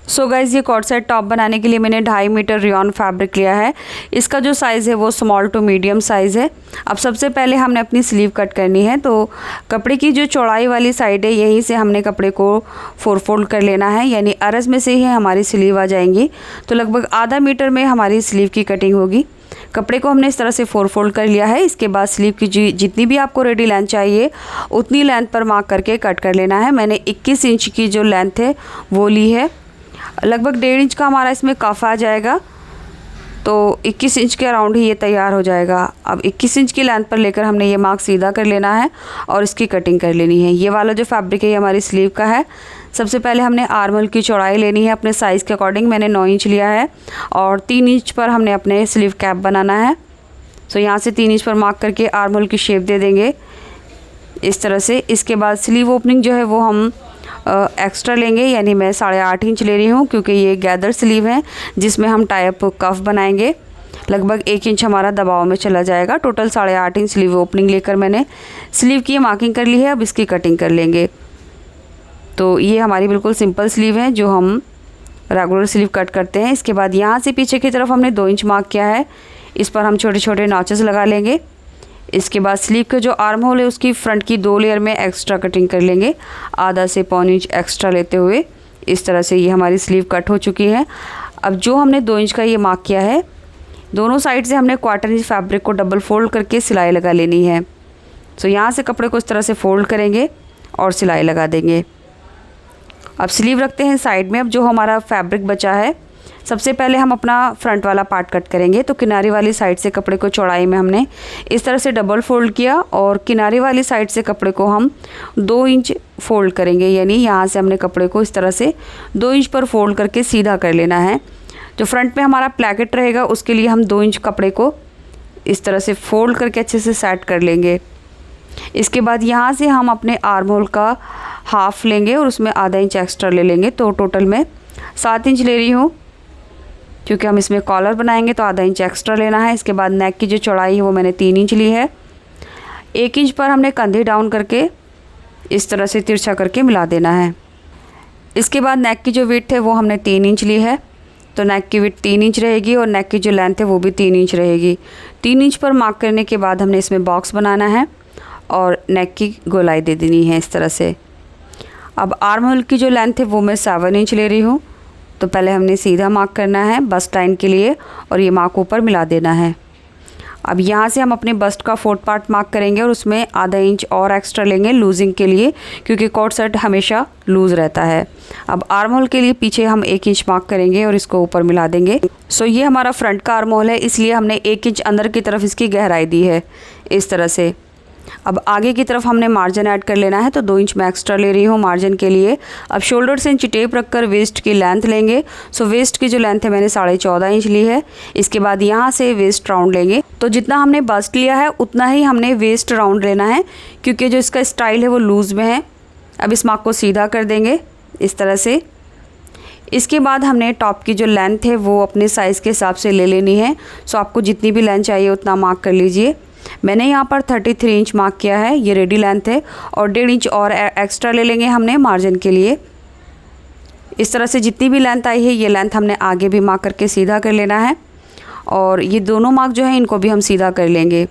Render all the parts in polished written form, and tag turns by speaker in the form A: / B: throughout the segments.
A: So guys ये cord set top बनाने के लिए मैंने 2.5 मीटर रियॉन फैब्रिक लिया है। इसका जो साइज़ है वो स्मॉल टू मीडियम साइज़ है। अब सबसे पहले हमने अपनी स्लीव कट करनी है, तो कपड़े की जो चौड़ाई वाली साइड है यहीं से हमने कपड़े को 4 फोल्ड कर लेना है, यानी अरज़ में से ही हमारी स्लीव आ जाएंगी। तो लगभग आधा मीटर में हमारी स्लीव की कटिंग होगी। कपड़े को हमने इस तरह से 4 फोल्ड कर लिया है। इसके बाद स्लीव की जितनी भी आपको रेडी लेंथ चाहिए उतनी लेंथ पर मार्क करके कट कर लेना है। मैंने 21 इंच की जो लेंथ है वो ली है। लगभग 1.5 इंच का हमारा इसमें कफ आ जाएगा, तो 21 इंच के अराउंड ही ये तैयार हो जाएगा। अब 21 इंच की लेंथ पर लेकर हमने ये मार्क सीधा कर लेना है और इसकी कटिंग कर लेनी है। ये वाला जो फैब्रिक है ये हमारी स्लीव का है। सबसे पहले हमने आर्म होल की चौड़ाई लेनी है अपने साइज़ के अकॉर्डिंग। मैंने 9 इंच लिया है और 3 इंच पर हमने अपने स्लीव कैप बनाना है। सो यहाँ से 3 इंच पर मार्क करके आर्म होल की शेप दे देंगे इस तरह से। इसके बाद स्लीव ओपनिंग जो है वो हम एक्स्ट्रा लेंगे, यानी मैं 8.5 इंच ले रही हूँ क्योंकि ये गैदर स्लीव है जिसमें हम टाई अप कफ बनाएंगे। लगभग 1 इंच हमारा दबाव में चला जाएगा। टोटल 8.5 इंच स्लीव ओपनिंग लेकर मैंने स्लीव की मार्किंग कर ली है। अब इसकी कटिंग कर लेंगे। तो ये हमारी बिल्कुल सिंपल स्लीव है जो हम रेगुलर स्लीव कट करते हैं। इसके बाद यहाँ से पीछे की तरफ हमने 2 इंच मार्क किया है, इस पर हम छोटे छोटे नॉचेस लगा लेंगे। इसके बाद स्लीव का जो आर्म होल है उसकी फ्रंट की 2 लेयर में एक्स्ट्रा कटिंग कर लेंगे, आधा से 1.25 इंच एक्स्ट्रा लेते हुए। इस तरह से ये हमारी स्लीव कट हो चुकी है। अब जो हमने 2 इंच का ये मार्क किया है, दोनों साइड से हमने 1/4 इंच फैब्रिक को डबल फोल्ड करके सिलाई लगा लेनी है। तो यहाँ से कपड़े को इस तरह से फोल्ड करेंगे और सिलाई लगा देंगे। अब स्लीव रखते हैं साइड में। अब जो हमारा फैब्रिक बचा है, सबसे पहले हम अपना फ्रंट वाला पार्ट कट करेंगे। तो किनारे वाली साइड से कपड़े को चौड़ाई में हमने इस तरह से डबल फोल्ड किया और किनारे वाली साइड से कपड़े को हम 2 इंच फोल्ड करेंगे, यानी यहाँ से हमने कपड़े को इस तरह से 2 इंच पर फोल्ड करके सीधा कर लेना है। जो फ्रंट में हमारा प्लैकेट रहेगा उसके लिए हम 2 इंच कपड़े को इस तरह से फोल्ड करके अच्छे से सेट कर लेंगे। इसके बाद यहाँ से हम अपने आर्म होल का हाफ लेंगे और उसमें आधा इंच एक्स्ट्रा ले लेंगे। तो टोटल मैं 7 इंच ले रही हूँ क्योंकि हम इसमें कॉलर बनाएंगे, तो आधा इंच एक्स्ट्रा लेना है। इसके बाद नेक की जो चौड़ाई है वो मैंने 3 इंच ली है। 1 इंच पर हमने कंधे डाउन करके इस तरह से तिरछा करके मिला देना है। इसके बाद नेक की जो विड्थ है वो हमने 3 इंच ली है, तो नेक की विड्थ 3 इंच रहेगी और नेक की जो लेंथ है वो भी 3 इंच रहेगी। 3 इंच पर मार्क करने के बाद हमने इसमें बॉक्स बनाना है और नेक की गोलाई दे देनी है इस तरह से। अब आर्म होल की जो लेंथ है वो मैं 7 इंच ले रही हूँ। तो पहले हमने सीधा मार्क करना है बस्ट लाइन के लिए और ये मार्क ऊपर मिला देना है। अब यहाँ से हम अपने बस्ट का 4th पार्ट मार्क करेंगे और उसमें आधा इंच और एक्स्ट्रा लेंगे लूजिंग के लिए, क्योंकि कॉर्ड सेट हमेशा लूज़ रहता है। अब आर्म होल के लिए पीछे हम 1 इंच मार्क करेंगे और इसको ऊपर मिला देंगे। सो ये हमारा फ्रंट का आर्म होल है, इसलिए हमने 1 इंच अंदर की तरफ इसकी गहराई दी है इस तरह से। अब आगे की तरफ हमने मार्जिन ऐड कर लेना है, तो 2 इंच मैं एक्स्ट्रा ले रही हूँ मार्जिन के लिए। अब शोल्डर से इंच टेप रखकर वेस्ट की लेंथ लेंगे। सो वेस्ट की जो लेंथ है मैंने 14.5 इंच ली है। इसके बाद यहाँ से वेस्ट राउंड लेंगे, तो जितना हमने बस्ट लिया है उतना ही हमने वेस्ट राउंड लेना है, क्योंकि जो इसका स्टाइल है वो लूज़ में है। अब इस मार्क को सीधा कर देंगे इस तरह से। इसके बाद हमने टॉप की जो लेंथ है वो अपने साइज़ के हिसाब से ले लेनी है। सो आपको जितनी भी लेंथ चाहिए उतना मार्क कर लीजिए। मैंने यहाँ पर 33 इंच मार्क किया है, ये रेडी लेंथ है, और 1.5 इंच और एक्स्ट्रा ले लेंगे हमने मार्जिन के लिए। इस तरह से जितनी भी लेंथ आई है ये लेंथ हमने आगे भी मार्क करके सीधा कर लेना है, और ये दोनों मार्क जो है इनको भी हम सीधा कर लेंगे।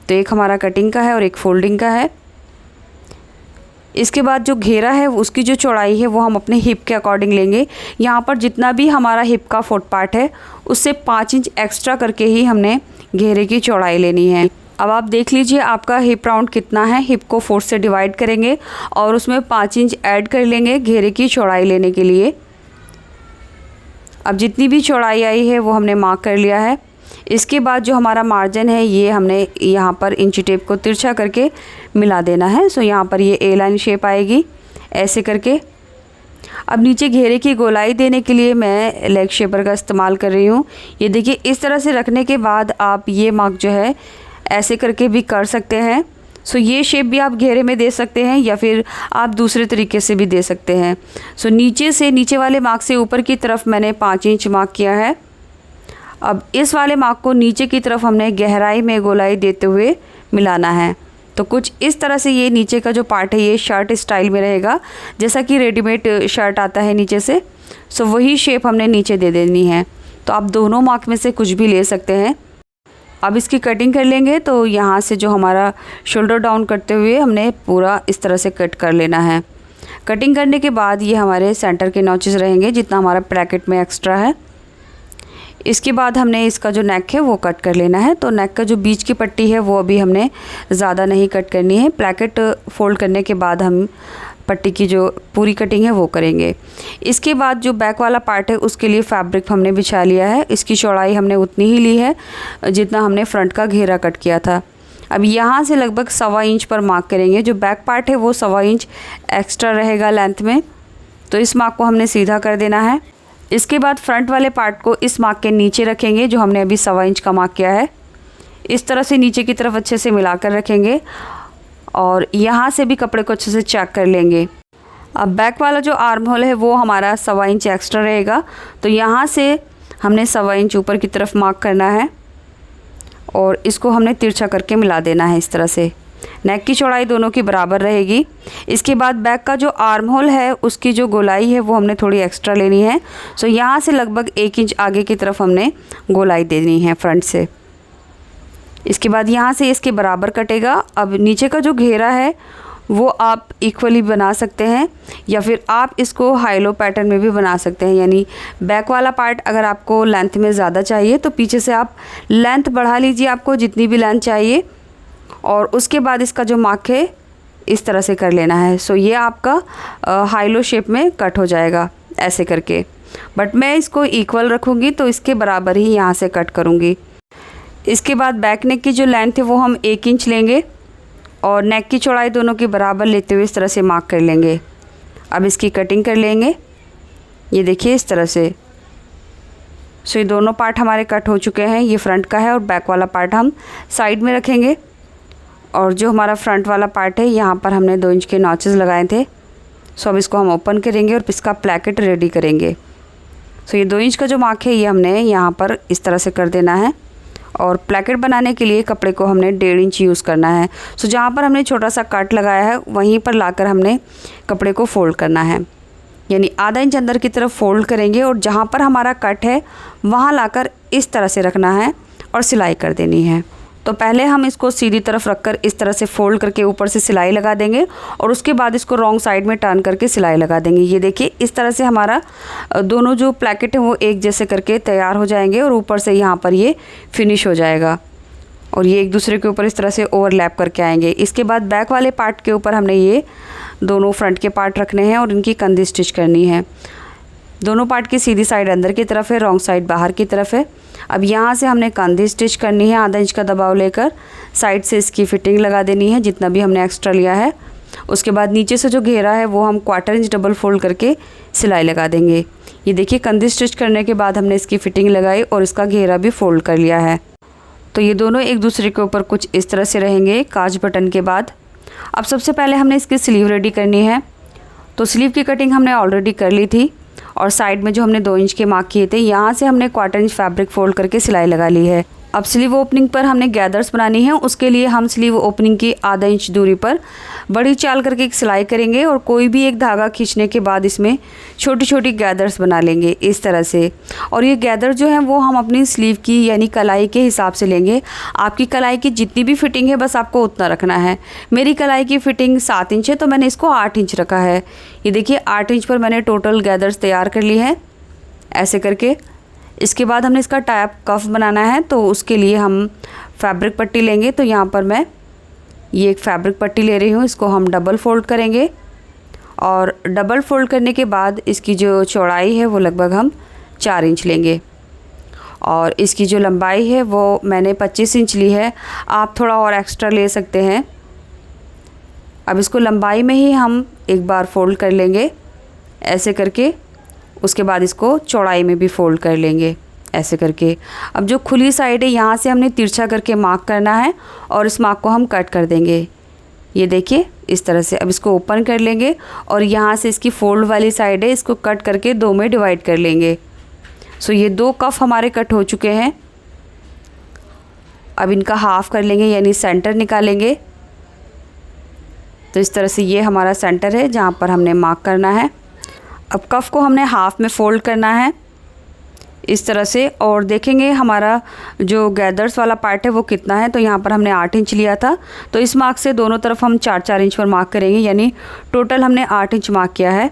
A: तो एक हमारा कटिंग का है और एक फोल्डिंग का है। इसके बाद जो घेरा है उसकी जो चौड़ाई है वो हम अपने हिप के अकॉर्डिंग लेंगे। यहाँ पर जितना भी हमारा हिप का 4th पार्ट है उससे 5 इंच एक्स्ट्रा करके ही हमने घेरे की चौड़ाई लेनी है। अब आप देख लीजिए आपका हिप राउंड कितना है। हिप को 4 से डिवाइड करेंगे और उसमें 5 इंच ऐड कर लेंगे घेरे की चौड़ाई लेने के लिए। अब जितनी भी चौड़ाई आई है वो हमने मार्क कर लिया है। इसके बाद जो हमारा मार्जिन है ये हमने यहाँ पर इंची टेप को तिरछा करके मिला देना है। सो यहाँ पर ये ए लाइन शेप आएगी ऐसे करके। अब नीचे घेरे की गोलाई देने के लिए मैं लेग शेपर का इस्तेमाल कर रही हूँ। ये देखिए इस तरह से रखने के बाद आप ये मार्क जो है ऐसे करके भी कर सकते हैं। सो ये शेप भी आप घेरे में दे सकते हैं या फिर आप दूसरे तरीके से भी दे सकते हैं। सो नीचे से नीचे वाले मार्क से ऊपर की तरफ मैंने 5 इंच मार्क किया है। अब इस वाले मार्क को नीचे की तरफ हमने गहराई में गोलाई देते हुए मिलाना है। तो कुछ इस तरह से ये नीचे का जो पार्ट है ये शर्ट स्टाइल में रहेगा, जैसा कि रेडीमेड शर्ट आता है नीचे से। सो वही शेप हमने नीचे दे देनी है। तो आप दोनों मार्क में से कुछ भी ले सकते हैं। अब इसकी कटिंग कर लेंगे। तो यहाँ से जो हमारा शोल्डर डाउन करते हुए हमने पूरा इस तरह से कट कर लेना है। कटिंग करने के बाद ये हमारे सेंटर के नॉचेस रहेंगे जितना हमारा ब्रैकेट में एक्स्ट्रा है। इसके बाद हमने इसका जो नेक है वो कट कर लेना है। तो नेक का जो बीच की पट्टी है वो अभी हमने ज़्यादा नहीं कट करनी है। ब्रैकेट फोल्ड करने के बाद हम पट्टी की जो पूरी कटिंग है वो करेंगे। इसके बाद जो बैक वाला पार्ट है उसके लिए फैब्रिक हमने बिछा लिया है। इसकी चौड़ाई हमने उतनी ही ली है जितना हमने फ्रंट का घेरा कट किया था। अब यहाँ से लगभग 1.25 इंच पर मार्क करेंगे। जो बैक पार्ट है वो 1.25 इंच एक्स्ट्रा रहेगा लेंथ में, तो इस मार्क को हमने सीधा कर देना है। इसके बाद फ्रंट वाले पार्ट को इस मार्क के नीचे रखेंगे जो हमने अभी 1.25 इंच का मार्क किया है। इस तरह से नीचे की तरफ अच्छे से मिलाकर रखेंगे और यहाँ से भी कपड़े को अच्छे से चेक कर लेंगे। अब बैक वाला जो आर्म होल है वो हमारा 1.25 इंच एक्स्ट्रा रहेगा, तो यहाँ से हमने 1.25 इंच ऊपर की तरफ मार्क करना है और इसको हमने तिरछा करके मिला देना है। इस तरह से नेक की चौड़ाई दोनों की बराबर रहेगी। इसके बाद बैक का जो आर्म होल है उसकी जो गोलाई है वो हमने थोड़ी एक्स्ट्रा लेनी है। सो यहाँ से लगभग 1 इंच आगे की तरफ हमने गोलाई देनी है फ्रंट से। इसके बाद यहाँ से इसके बराबर कटेगा। अब नीचे का जो घेरा है वो आप इक्वली बना सकते हैं या फिर आप इसको हाईलो पैटर्न में भी बना सकते हैं। यानी बैक वाला पार्ट अगर आपको लेंथ में ज़्यादा चाहिए तो पीछे से आप लेंथ बढ़ा लीजिए, आपको जितनी भी लेंथ चाहिए, और उसके बाद इसका जो मार्क है इस तरह से कर लेना है। सो ये आपका हाईलो शेप में कट हो जाएगा ऐसे करके। बट मैं इसको इक्वल रखूँगी तो इसके बराबर ही यहाँ से कट करूँगी। इसके बाद बैक नेक की जो लेंथ है वो हम 1 इंच लेंगे और नेक की चौड़ाई दोनों की बराबर लेते हुए इस तरह से मार्क कर लेंगे। अब इसकी कटिंग कर लेंगे, ये देखिए इस तरह से। सो ये दोनों पार्ट हमारे कट हो चुके हैं। ये फ्रंट का है और बैक वाला पार्ट हम साइड में रखेंगे। और जो हमारा फ्रंट वाला पार्ट है यहाँ पर हमने 2 इंच के नॉचेस लगाए थे। सो अब इसको हम ओपन करेंगे और इसका प्लैकेट रेडी करेंगे। सो ये 2 इंच का जो मार्क है ये हमने यहाँ पर इस तरह से कर देना है। और प्लैकेट बनाने के लिए कपड़े को हमने 1.5 इंच यूज़ करना है। सो जहाँ पर हमने छोटा सा कट लगाया है वहीं पर लाकर हमने कपड़े को फोल्ड करना है। यानी आधा इंच अंदर की तरफ फोल्ड करेंगे और जहाँ पर हमारा कट है वहाँ लाकर इस तरह से रखना है और सिलाई कर देनी है। तो पहले हम इसको सीधी तरफ रखकर इस तरह से फोल्ड करके ऊपर से सिलाई लगा देंगे और उसके बाद इसको रॉन्ग साइड में टर्न करके सिलाई लगा देंगे। ये देखिए इस तरह से हमारा दोनों जो प्लैकेट हैं वो एक जैसे करके तैयार हो जाएंगे और ऊपर से यहाँ पर ये फिनिश हो जाएगा और ये एक दूसरे के ऊपर इस तरह से ओवरलैप करके आएंगे। इसके बाद बैक वाले पार्ट के ऊपर हमने ये दोनों फ्रंट के पार्ट रखने हैं और इनकी कंधी स्टिच करनी है। दोनों पार्ट की सीधी साइड अंदर की तरफ है, रॉन्ग साइड बाहर की तरफ है। अब यहाँ से हमने कंधी स्टिच करनी है। आधा इंच का दबाव लेकर साइड से इसकी फिटिंग लगा देनी है जितना भी हमने एक्स्ट्रा लिया है। उसके बाद नीचे से जो घेरा है वो हम 1/4 इंच डबल फोल्ड करके सिलाई लगा देंगे। ये देखिए कंधी स्टिच करने के बाद हमने इसकी फिटिंग लगाई और इसका घेरा भी फोल्ड कर लिया है। तो ये दोनों एक दूसरे के ऊपर कुछ इस तरह से रहेंगे काज बटन के बाद। अब सबसे पहले हमने इसकी स्लीव रेडी करनी है। तो स्लीव की कटिंग हमने ऑलरेडी कर ली थी और साइड में जो हमने 2 इंच के मार्क किए थे यहाँ से हमने 1/4 इंच फैब्रिक फोल्ड करके सिलाई लगा ली है। अब स्लीव ओपनिंग पर हमने गैदर्स बनानी है। उसके लिए हम स्लीव ओपनिंग की आधा इंच दूरी पर बड़ी चाल करके एक सिलाई करेंगे और कोई भी एक धागा खींचने के बाद इसमें छोटी छोटी गैदर्स बना लेंगे इस तरह से। और ये गैदर जो है वो हम अपनी स्लीव की यानी कलाई के हिसाब से लेंगे। आपकी कलाई की जितनी भी फिटिंग है बस आपको उतना रखना है। मेरी कलाई की फिटिंग 7 इंच है तो मैंने इसको 8 इंच रखा है। ये देखिए 8 इंच पर मैंने टोटल गैदर्स तैयार कर ली है ऐसे करके। इसके बाद हमने इसका टाई अप कफ बनाना है तो उसके लिए हम फैब्रिक पट्टी लेंगे। तो यहाँ पर मैं ये एक फैब्रिक पट्टी ले रही हूँ। इसको हम डबल फोल्ड करेंगे और डबल फोल्ड करने के बाद इसकी जो चौड़ाई है वो लगभग हम 4 इंच लेंगे और इसकी जो लंबाई है वो मैंने 25 इंच ली है। आप थोड़ा और एक्स्ट्रा ले सकते हैं। अब इसको लंबाई में ही हम एक बार फोल्ड कर लेंगे ऐसे करके। उसके बाद इसको चौड़ाई में भी फोल्ड कर लेंगे ऐसे करके। अब जो खुली साइड है यहाँ से हमने तिरछा करके मार्क करना है और इस मार्क को हम कट कर देंगे। ये देखिए इस तरह से। अब इसको ओपन कर लेंगे और यहाँ से इसकी फोल्ड वाली साइड है इसको कट करके 2 में डिवाइड कर लेंगे। सो ये 2 कफ हमारे कट हो चुके हैं। अब इनका हाफ़ कर लेंगे यानी सेंटर निकालेंगे। तो इस तरह से ये हमारा सेंटर है जहाँ पर हमने मार्क करना है। अब कफ को हमने हाफ़ में फ़ोल्ड करना है इस तरह से, और देखेंगे हमारा जो गैदर्स वाला पार्ट है वो कितना है। तो यहाँ पर हमने 8 इंच लिया था, तो इस मार्क से दोनों तरफ हम 4-4 इंच पर मार्क करेंगे, यानी टोटल हमने 8 इंच मार्क किया है।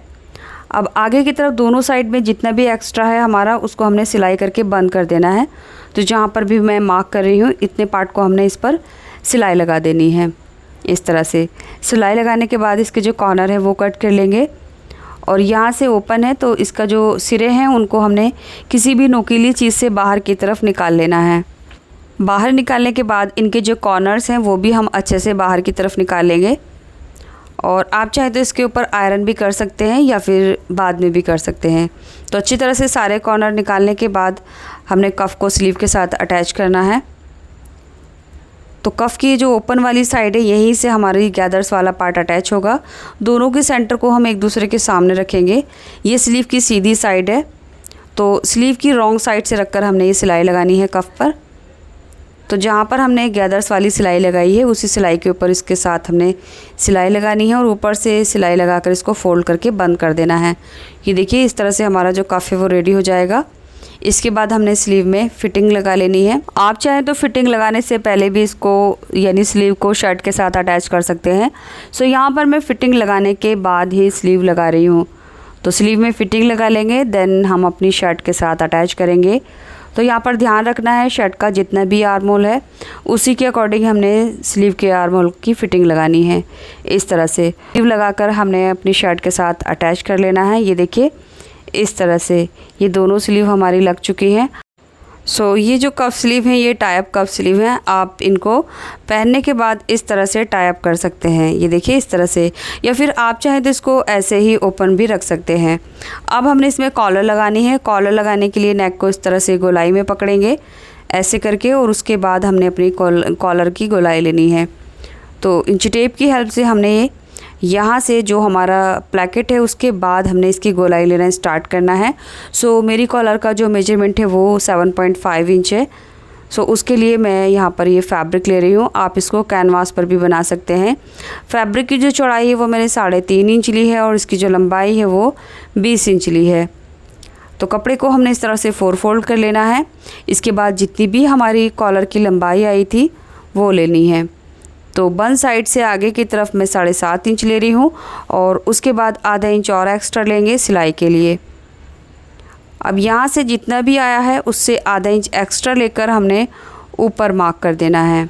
A: अब आगे की तरफ दोनों साइड में जितना भी एक्स्ट्रा है हमारा, उसको हमने सिलाई करके बंद कर देना है। तो जहाँ पर भी मैं मार्क कर रही हूँ इतने पार्ट को हमने इस पर सिलाई लगा देनी है। इस तरह से सिलाई लगाने के बाद इसके जो कॉर्नर है वो कट कर लेंगे, और यहाँ से ओपन है तो इसका जो सिरे हैं उनको हमने किसी भी नोकीली चीज़ से बाहर की तरफ निकाल लेना है। बाहर निकालने के बाद इनके जो कॉर्नर्स हैं वो भी हम अच्छे से बाहर की तरफ निकाल लेंगे, और आप चाहे तो इसके ऊपर आयरन भी कर सकते हैं या फिर बाद में भी कर सकते हैं। तो अच्छी तरह से सारे कॉर्नर निकालने के बाद हमने कफ़ को स्लीव के साथ अटैच करना है। तो कफ़ की जो ओपन वाली साइड है यहीं से हमारी गैदर्स वाला पार्ट अटैच होगा। दोनों के सेंटर को हम एक दूसरे के सामने रखेंगे। ये स्लीव की सीधी साइड है, तो स्लीव की रॉन्ग साइड से रखकर हमने ये सिलाई लगानी है कफ़ पर। तो जहाँ पर हमने गैदर्स वाली सिलाई लगाई है उसी सिलाई के ऊपर इसके साथ हमने सिलाई लगानी है, और ऊपर से सिलाई लगाकर इसको फ़ोल्ड करके बंद कर देना है। ये देखिए इस तरह से हमारा जो कफ़ है वो रेडी हो जाएगा। इसके बाद हमने स्लीव में फ़िटिंग लगा लेनी है। आप चाहें तो फ़िटिंग लगाने से पहले भी इसको यानी स्लीव को शर्ट के साथ अटैच कर सकते हैं। सो यहाँ पर मैं फ़िटिंग लगाने के बाद ही स्लीव लगा रही हूँ। तो स्लीव में फ़िटिंग लगा लेंगे, देन हम अपनी शर्ट के साथ अटैच करेंगे। तो यहाँ पर ध्यान रखना है शर्ट का जितना भी आर्म होल है उसी के अकॉर्डिंग हमने स्लीव के आर्म होल की फ़िटिंग लगानी है। इस तरह से स्लीव लगाकर हमने अपनी शर्ट के साथ अटैच कर लेना है। ये देखिए इस तरह से ये दोनों स्लीव हमारी लग चुकी हैं। सो ये जो कफ स्लीव हैं ये टाई अप कफ स्लीव हैं। आप इनको पहनने के बाद इस तरह से टाई अप कर सकते हैं, ये देखिए इस तरह से, या फिर आप चाहें तो इसको ऐसे ही ओपन भी रख सकते हैं। अब हमने इसमें कॉलर लगानी है। कॉलर लगाने के लिए नेक को इस तरह से गोलाई में पकड़ेंगे ऐसे करके, और उसके बाद हमने अपनी कॉलर की गोलाई लेनी है। तो इंची टेप की हेल्प से हमने यहाँ से जो हमारा प्लैकेट है उसके बाद हमने इसकी गोलाई लेना स्टार्ट करना है। सो मेरी कॉलर का जो मेजरमेंट है वो 7.5 इंच है। सो उसके लिए मैं यहाँ पर ये फैब्रिक ले रही हूँ। आप इसको कैनवास पर भी बना सकते हैं। फैब्रिक की जो चौड़ाई है वो मैंने 3.5 इंच ली है, और इसकी जो लंबाई है वो 20 इंच ली है। तो कपड़े को हमने इस तरह से 4 फोल्ड कर लेना है। इसके बाद जितनी भी हमारी कॉलर की लंबाई आई थी वो लेनी है। तो बन साइड से आगे की तरफ मैं 7.5 इंच ले रही हूँ, और उसके बाद आधा इंच और एक्स्ट्रा लेंगे सिलाई के लिए। अब यहाँ से जितना भी आया है उससे आधा इंच एक्स्ट्रा लेकर हमने ऊपर मार्क कर देना है।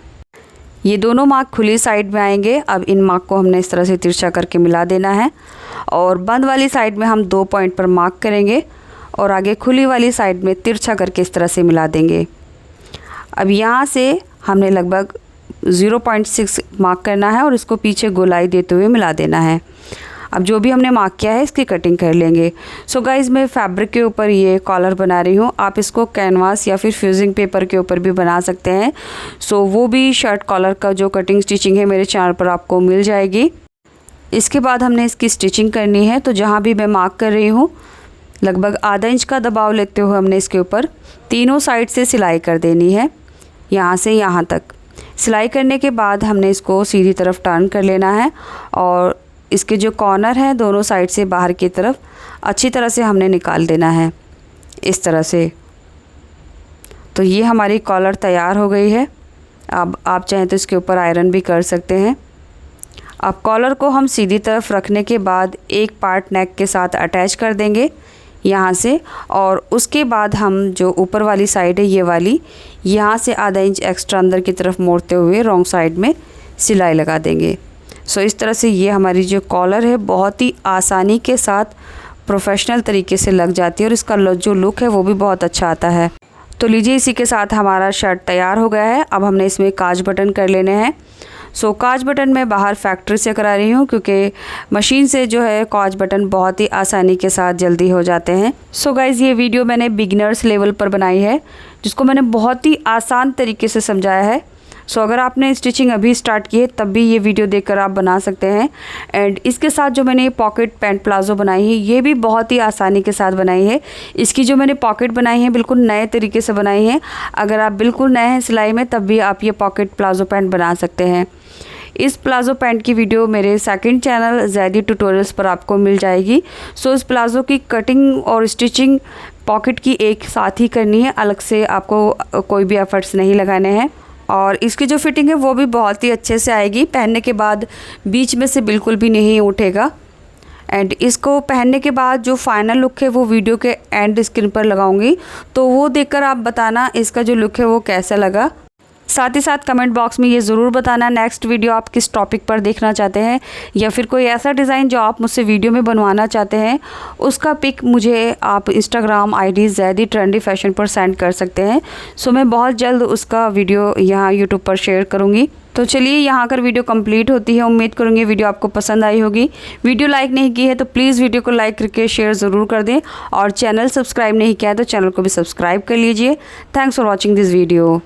A: ये दोनों मार्क खुली साइड में आएंगे। अब इन मार्क को हमने इस तरह से तिरछा करके मिला देना है, और बंद वाली साइड में हम 2 पॉइंट पर मार्क करेंगे, और आगे खुली वाली साइड में तिरछा करके इस तरह से मिला देंगे। अब यहाँ से हमने लगभग 0.6 मार्क करना है, और इसको पीछे गोलाई देते हुए मिला देना है। अब जो भी हमने मार्क किया है इसकी कटिंग कर लेंगे। सो गाइज़ मैं फैब्रिक के ऊपर ये कॉलर बना रही हूँ। आप इसको कैनवास या फिर फ्यूजिंग पेपर के ऊपर भी बना सकते हैं। सो वो भी शर्ट कॉलर का जो कटिंग स्टिचिंग है मेरे चैनल पर आपको मिल जाएगी। इसके बाद हमने इसकी स्टिचिंग करनी है। तो जहाँ भी मैं मार्क कर रही हूँ लगभग आधा इंच का दबाव लेते हुए हमने इसके ऊपर तीनों साइड से सिलाई कर देनी है, यहाँ से यहाँ तक। सिलाई करने के बाद हमने इसको सीधी तरफ टर्न कर लेना है, और इसके जो कॉर्नर है दोनों साइड से बाहर की तरफ अच्छी तरह से हमने निकाल देना है इस तरह से। तो ये हमारी कॉलर तैयार हो गई है। अब आप चाहें तो इसके ऊपर आयरन भी कर सकते हैं। अब कॉलर को हम सीधी तरफ रखने के बाद एक पार्ट नेक के साथ अटैच कर देंगे यहाँ से, और उसके बाद हम जो ऊपर वाली साइड है ये वाली, यहाँ से आधा इंच एक्स्ट्रा अंदर की तरफ मोड़ते हुए रॉन्ग साइड में सिलाई लगा देंगे। सो इस तरह से ये हमारी जो कॉलर है बहुत ही आसानी के साथ प्रोफेशनल तरीके से लग जाती है, और इसका जो लुक है वो भी बहुत अच्छा आता है। तो लीजिए इसी के साथ हमारा शर्ट तैयार हो गया है। अब हमने इसमें काज बटन कर लेने हैं। सो काज बटन मैं बाहर फैक्ट्री से करा रही हूँ, क्योंकि मशीन से जो है काज बटन बहुत ही आसानी के साथ जल्दी हो जाते हैं। सो गाइज़ ये वीडियो मैंने बिगिनर्स लेवल पर बनाई है, जिसको मैंने बहुत ही आसान तरीके से समझाया है। सो अगर आपने स्टिचिंग अभी स्टार्ट की है तब भी ये वीडियो देखकर आप बना सकते हैं। एंड इसके साथ जो मैंने पॉकेट पैंट प्लाज़ो बनाई है ये भी बहुत ही आसानी के साथ बनाई है। इसकी जो मैंने पॉकेट बनाई है बिल्कुल नए तरीके से बनाई है। अगर आप बिल्कुल नए हैं सिलाई में तब भी आप ये पॉकेट प्लाज़ो पैंट बना सकते हैं। इस प्लाज़ो पैंट की वीडियो मेरे सेकंड चैनल ज़ैदी ट्यूटोरियल्स पर आपको मिल जाएगी। सो इस प्लाज़ो की कटिंग और स्टिचिंग पॉकेट की एक साथ ही करनी है, अलग से आपको कोई भी एफर्ट्स नहीं लगाने हैं। और इसकी जो फिटिंग है वो भी बहुत ही अच्छे से आएगी, पहनने के बाद बीच में से बिल्कुल भी नहीं उठेगा। एंड इसको पहनने के बाद जो फाइनल लुक है वो वीडियो के एंड स्क्रीन पर लगाऊंगी, तो वो देखकर आप बताना इसका जो लुक है वो कैसा लगा। साथ ही साथ कमेंट बॉक्स में ये ज़रूर बताना नेक्स्ट वीडियो आप किस टॉपिक पर देखना चाहते हैं, या फिर कोई ऐसा डिज़ाइन जो आप मुझसे वीडियो में बनवाना चाहते हैं उसका पिक मुझे आप Instagram ID Zaidi trendy fashion पर सेंड कर सकते हैं। सो मैं बहुत जल्द उसका वीडियो यहाँ यूट्यूब पर शेयर करूँगी। तो चलिए यहाँ कर वीडियो कंप्लीट होती है। उम्मीद करूँगी वीडियो आपको पसंद आई होगी। वीडियो लाइक नहीं की है तो प्लीज़ वीडियो को लाइक करके शेयर ज़रूर कर दें, और चैनल सब्सक्राइब नहीं किया है तो चैनल को भी सब्सक्राइब कर लीजिए। Thanks for watching this video.